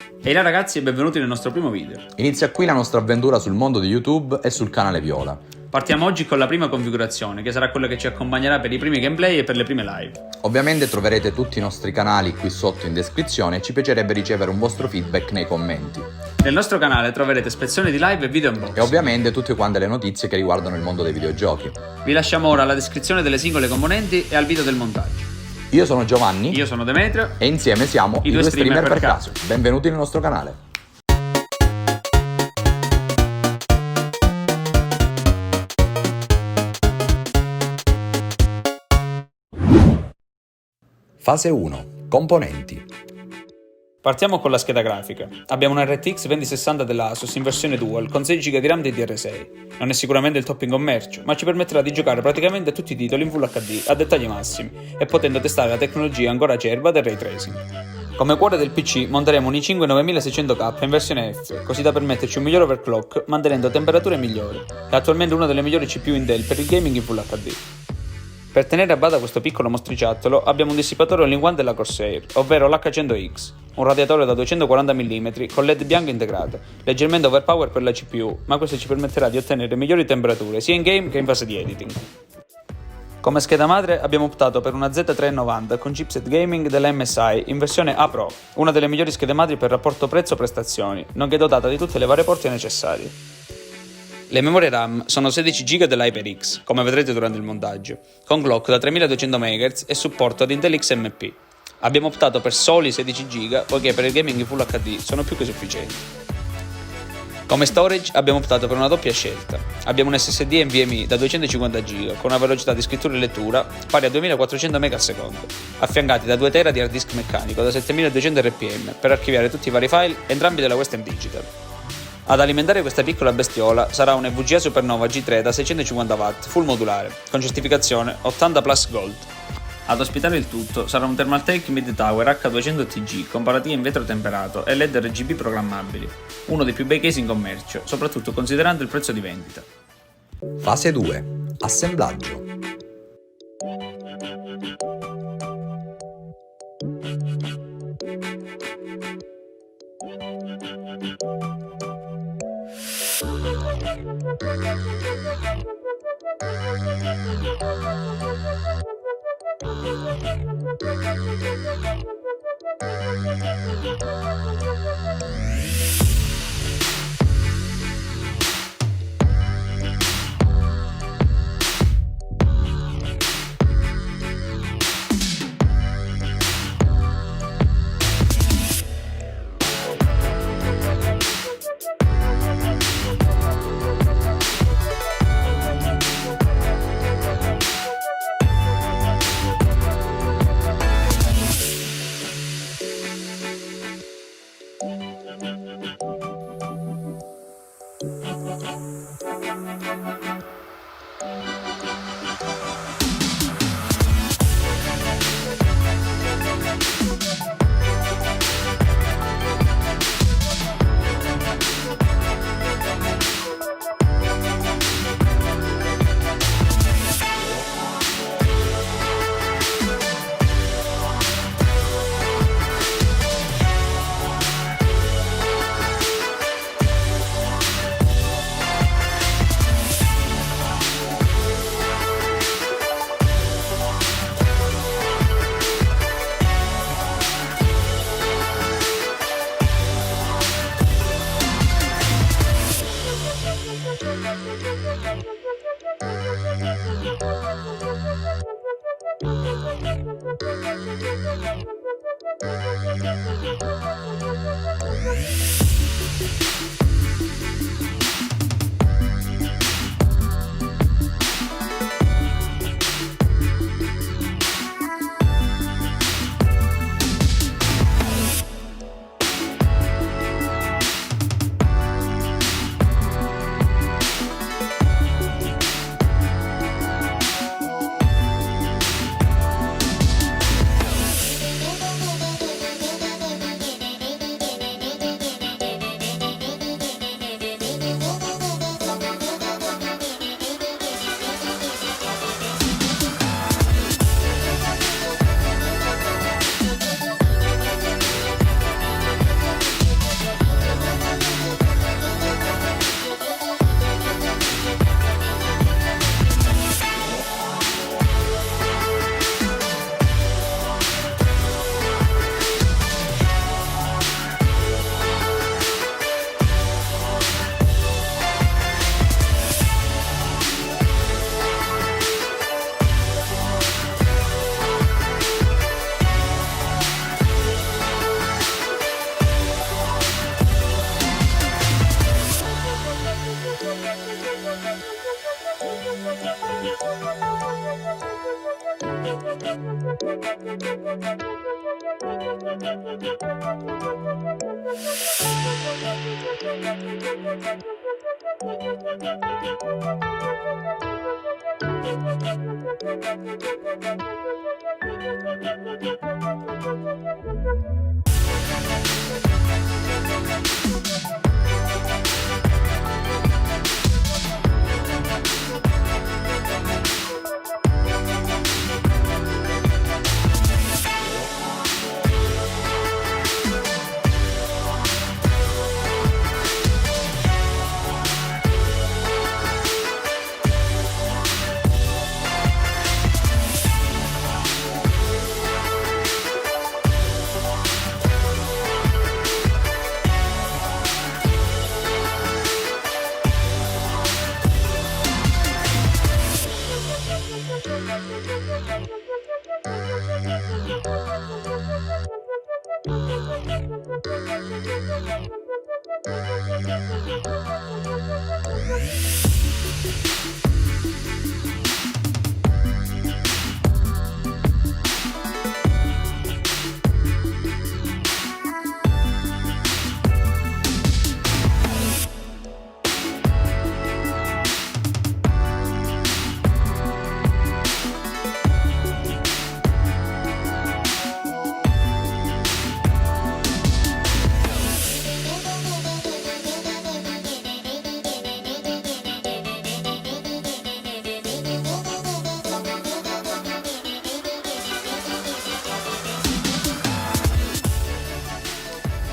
Ehi là ragazzi e benvenuti nel nostro primo video. Inizia qui la nostra avventura sul mondo di YouTube e sul canale Viola. Partiamo oggi con la prima configurazione, che sarà quella che ci accompagnerà per i primi gameplay e per le prime live. Ovviamente troverete tutti i nostri canali qui sotto in descrizione e ci piacerebbe ricevere un vostro feedback nei commenti. Nel nostro canale troverete spezzoni di live e video unboxing. E ovviamente tutte quante le notizie che riguardano il mondo dei videogiochi. Vi lasciamo ora alla descrizione delle singole componenti e al video del montaggio. Io sono Giovanni. Io sono Demetrio. E insieme siamo i due streamer per caso. Benvenuti nel nostro canale. Fase 1. Componenti. Partiamo con la scheda grafica. Abbiamo una RTX 2060 dell'Asus in versione Dual con 6 GB di RAM DDR6. Non è sicuramente il top in commercio, ma ci permetterà di giocare praticamente a tutti i titoli in Full HD a dettagli massimi e potendo testare la tecnologia ancora acerba del Ray Tracing. Come cuore del PC monteremo un i5 9600K in versione F, così da permetterci un migliore overclock mantenendo temperature migliori. È attualmente una delle migliori CPU Intel per il gaming in Full HD. Per tenere a bada questo piccolo mostriciattolo abbiamo un dissipatore all-in-one della Corsair, ovvero l'H100X, un radiatore da 240 mm con LED bianco integrato, leggermente overpower per la CPU, ma questo ci permetterà di ottenere migliori temperature sia in game che in fase di editing. Come scheda madre abbiamo optato per una Z390 con chipset gaming della MSI in versione A Pro, una delle migliori schede madri per rapporto prezzo-prestazioni, nonché dotata di tutte le varie porte necessarie. Le memorie RAM sono 16 GB dell'HyperX, come vedrete durante il montaggio, con clock da 3200 MHz e supporto ad Intel XMP. Abbiamo optato per soli 16 GB, poiché per il gaming in Full HD sono più che sufficienti. Come storage abbiamo optato per una doppia scelta. Abbiamo un SSD NVMe da 250 GB con una velocità di scrittura e lettura pari a 2400 MB al secondo, affiancati da 2 TB di hard disk meccanico da 7200 RPM per archiviare tutti i vari file, entrambi della Western Digital. Ad alimentare questa piccola bestiola sarà un VGA Supernova G3 da 650 W full modulare, con certificazione 80 Plus Gold. Ad ospitare il tutto sarà un Thermaltake Mid Tower H200TG con paratie in vetro temperato e LED RGB programmabili, uno dei più bei case in commercio, soprattutto considerando il prezzo di vendita. Fase 2. Assemblaggio.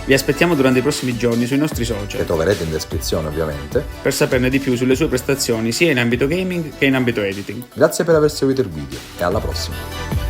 Vi aspettiamo durante i prossimi giorni sui nostri social, che troverete in descrizione ovviamente, per saperne di più sulle sue prestazioni sia in ambito gaming che in ambito editing. Grazie per aver seguito il video e alla prossima!